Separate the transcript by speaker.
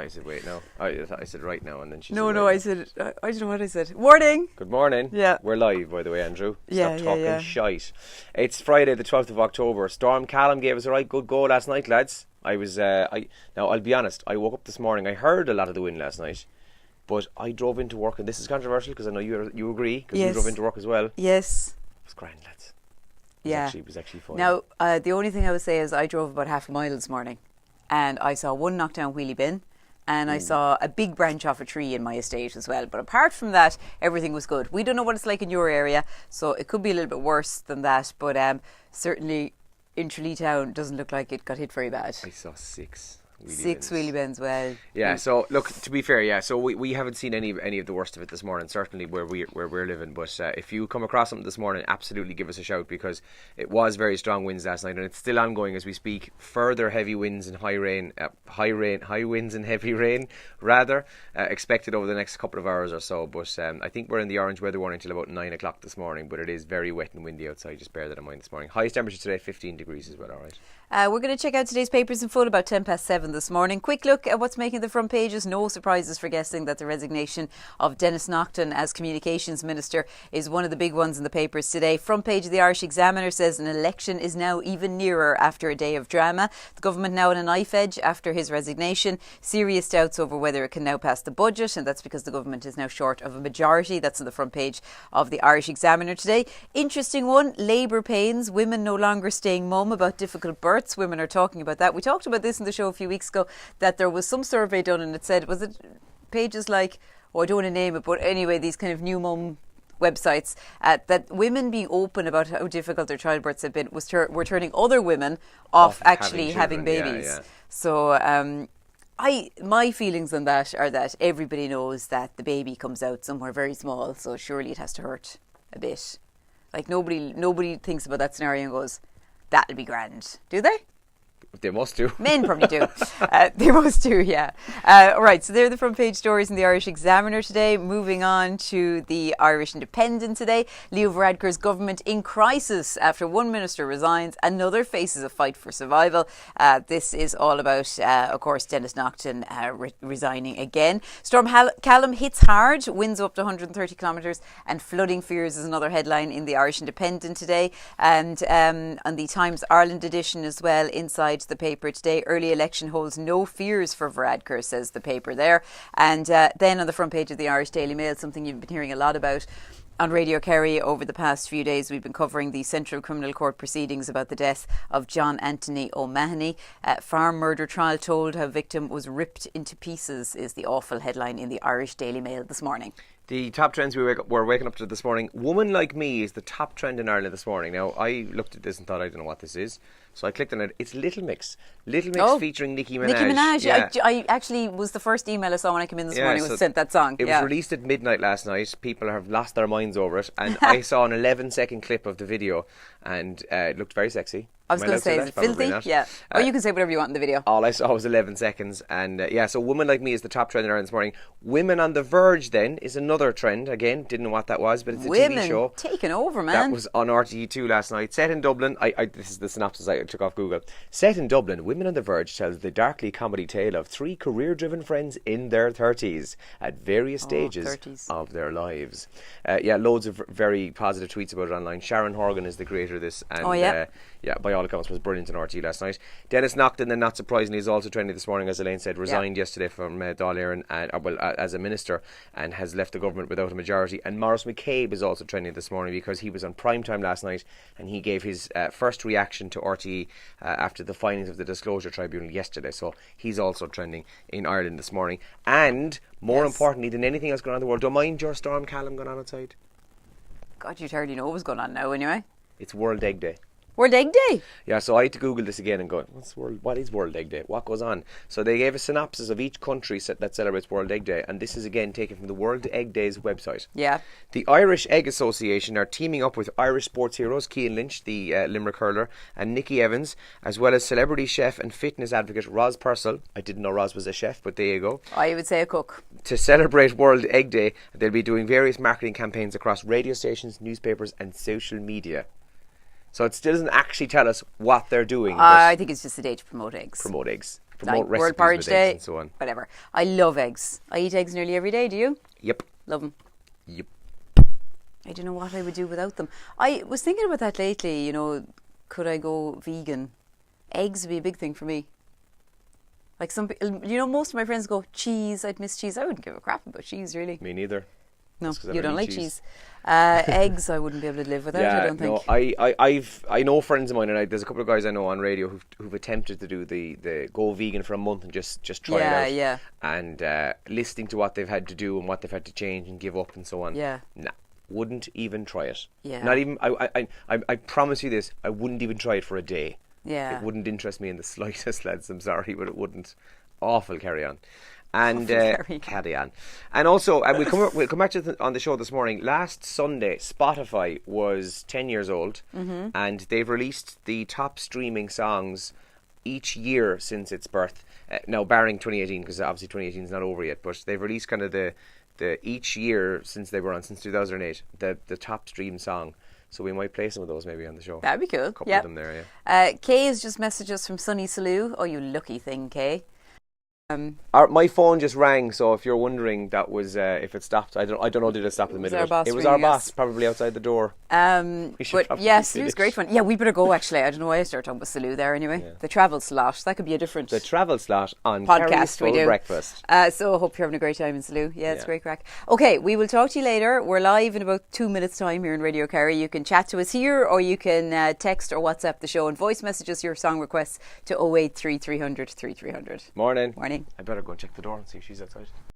Speaker 1: thought you said wait now. I said right now, and then she
Speaker 2: No,
Speaker 1: said
Speaker 2: no,
Speaker 1: wait
Speaker 2: I said, I don't know what I said. Morning!
Speaker 1: Good morning.
Speaker 2: Yeah.
Speaker 1: We're live, by the way, Andrew.
Speaker 2: Yeah,
Speaker 1: Stop talking
Speaker 2: yeah.
Speaker 1: shite. It's Friday the 12th of October. Storm Callum gave us a right good go last night, lads. Now I'll be honest, I woke up this morning, I heard a lot of the wind last night, but I drove into work, and this is controversial because I know you agree, because you drove into work as well.
Speaker 2: Yes.
Speaker 1: It was grand, lads. It was actually fun.
Speaker 2: Now, the only thing I would say is I drove about half a mile this morning, and I saw one knockdown wheelie bin, and I saw a big branch off a tree in my estate as well. But apart from that, everything was good. We don't know what it's like in your area, so it could be a little bit worse than that. But certainly in Tralee Town doesn't look like it got hit very bad.
Speaker 1: I saw six
Speaker 2: wheelie bins. Well,
Speaker 1: yeah. So look, to be fair, yeah. So we haven't seen any of the worst of it this morning. Certainly where we're living. But if you come across something this morning, absolutely give us a shout, because it was very strong winds last night, and it's still ongoing as we speak. Further heavy winds and high winds and heavy rain rather expected over the next couple of hours or so. But I think we're in the orange weather warning till about 9 o'clock this morning. But it is very wet and windy outside. Just bear that in mind this morning. Highest temperature today 15 degrees as well. All right.
Speaker 2: We're going to check out today's papers in full about 7:10 this morning. Quick look at what's making the front pages. No surprises for guessing that the resignation of Denis Naughton as Communications Minister is one of the big ones in the papers today. Front page of the Irish Examiner says an election is now even nearer after a day of drama. The government now on a knife edge after his resignation. Serious doubts over whether it can now pass the budget, and that's because the government is now short of a majority. That's on the front page of the Irish Examiner today. Interesting one, labour pains, women no longer staying mum about difficult births. Women are talking about that. We talked about this in the show a few weeks ago, that there was some survey done, and it said, was it pages like, I don't want to name it, but anyway, these kind of new mum websites, that women being open about how difficult their childbirths have been were turning other women off actually having babies. Yeah. So my feelings on that are that everybody knows that the baby comes out somewhere very small, so surely it has to hurt a bit. Like nobody thinks about that scenario and goes, that'll be grand. Do they?
Speaker 1: They must do.
Speaker 2: Men probably do. They must do, yeah. All right, so they're the front page stories in the Irish Examiner today. Moving on to the Irish Independent today. Leo Varadkar's government in crisis after one minister resigns, another faces a fight for survival. This is all about, of course, Denis Naughton resigning again. Storm Callum hits hard, winds up to 130 kilometres, and flooding fears is another headline in the Irish Independent today. And on the Times Ireland edition as well, inside the paper today, early election holds no fears for Varadkar, says the paper there. And then on the front page of the Irish Daily Mail, something you've been hearing a lot about on Radio Kerry over the past few days, we've been covering the Central Criminal Court proceedings about the death of John Anthony O'Mahony. Farm murder trial told how victim was ripped into pieces is the awful headline in the Irish Daily Mail this morning.
Speaker 1: The top trends we're waking up to this morning. Woman Like Me is the top trend in Ireland this morning. Now, I looked at this and thought, I don't know what this is. So I clicked on it. It's Little Mix. Little Mix featuring Nicki Minaj.
Speaker 2: Nicki Minaj.
Speaker 1: Yeah.
Speaker 2: I actually was the first email I saw when I came in this morning was sent that song.
Speaker 1: It was released at midnight last night. People have lost their minds over it. And I saw an 11-second clip of the video, and it looked very sexy.
Speaker 2: I was going to say, is it filthy? Yeah. Or you can say whatever you want in the video.
Speaker 1: All I saw was 11 seconds. And so Woman Like Me is the top trend in Ireland this morning. Women on the Verge then is another trend. Again, didn't know what that was, but it's a TV show.
Speaker 2: Women taking over, man.
Speaker 1: That was on RTE2 last night. Set in Dublin. This is the synopsis I took off Google. Set in Dublin, Women on the Verge tells the darkly comedy tale of three career-driven friends in their 30s at various stages of their lives. Loads of very positive tweets about it online. Sharon Horgan is the creator of this. And, by all accounts was brilliant on RTE last night. Denis Naughton, then not surprisingly, is also trending this morning, as Elaine said, resigned yesterday from Dáil Éireann as a minister, and has left the government without a majority. And Maurice McCabe is also trending this morning because he was on prime time last night, and he gave his first reaction to RTE after the findings of the Disclosure Tribunal yesterday. So he's also trending in Ireland this morning. And more importantly than anything else going on in the world, don't mind your Storm Callum going on outside.
Speaker 2: God, you'd hardly know what was going on now anyway.
Speaker 1: It's World Egg Day.
Speaker 2: World Egg Day?
Speaker 1: Yeah, so I had to Google this again and go, what is World Egg Day? What goes on? So they gave a synopsis of each country that celebrates World Egg Day, and this is again taken from the World Egg Days website. Yeah. The Irish Egg Association are teaming up with Irish sports heroes Cian Lynch, the Limerick hurler, and Nicky Evans, as well as celebrity chef and fitness advocate Roz Purcell. I didn't know Roz was a chef, but there you go.
Speaker 2: I would say a cook.
Speaker 1: To celebrate World Egg Day, they'll be doing various marketing campaigns across radio stations, newspapers and social media. So it still doesn't actually tell us what they're doing.
Speaker 2: I think it's just a day to promote eggs.
Speaker 1: Promote eggs. promote
Speaker 2: like World
Speaker 1: recipes
Speaker 2: Porridge
Speaker 1: with
Speaker 2: Day,
Speaker 1: eggs and so on.
Speaker 2: whatever. I love eggs. I eat eggs nearly every day. Do you?
Speaker 1: Yep.
Speaker 2: Love them.
Speaker 1: Yep.
Speaker 2: I don't know what I would do without them. I was thinking about that lately, you know, could I go vegan? Eggs would be a big thing for me. Like you know, most of my friends go, cheese, I'd miss cheese. I wouldn't give a crap about cheese, really.
Speaker 1: Me neither.
Speaker 2: No, you don't like cheese. Eggs, I wouldn't be able to live without, I don't think.
Speaker 1: No, I know friends of mine, and there's a couple of guys I know on radio who've attempted to do the go vegan for a month and just try it out.
Speaker 2: Yeah.
Speaker 1: And listening to what they've had to do and what they've had to change and give up and so on.
Speaker 2: Yeah.
Speaker 1: Nah, wouldn't even try it.
Speaker 2: Yeah.
Speaker 1: Not even. I promise you this. I wouldn't even try it for a day.
Speaker 2: Yeah.
Speaker 1: It wouldn't interest me in the slightest, lads. I'm sorry, but it wouldn't. Awful carry on. And carry on. And also, we'll come back to on the show this morning. Last Sunday, Spotify was 10 years old, and they've released the top streaming songs each year since its birth. Now, barring 2018, because obviously 2018 is not over yet, but they've released kind of the each year since they were on, since 2008, the top stream song. So we might play some of those maybe on the show.
Speaker 2: That'd be cool.
Speaker 1: A couple of them there, yeah.
Speaker 2: Kay has just messaged us from Sunny Salou. Oh, you lucky thing, Kay.
Speaker 1: My phone just rang, so if you're wondering, that was if it stopped. I don't know. Did it stop in the middle of it? It was our boss, probably outside the door.
Speaker 2: But yeah, Salu's a great one. Yeah, we better go. Actually, I don't know why I started talking about Salu there. Anyway, the travel slot, that could be a different
Speaker 1: travel slot on
Speaker 2: podcast
Speaker 1: Kerry's Full
Speaker 2: we do.
Speaker 1: Breakfast.
Speaker 2: So I hope you're having a great time in Salu. Yeah, it's great crack. Okay, we will talk to you later. We're live in about 2 minutes' time here in Radio Kerry. You can chat to us here, or you can text or WhatsApp the show and voice messages your song requests to 083 300 3300.
Speaker 1: Morning.
Speaker 2: Morning.
Speaker 1: I better go and check the door and see if she's outside.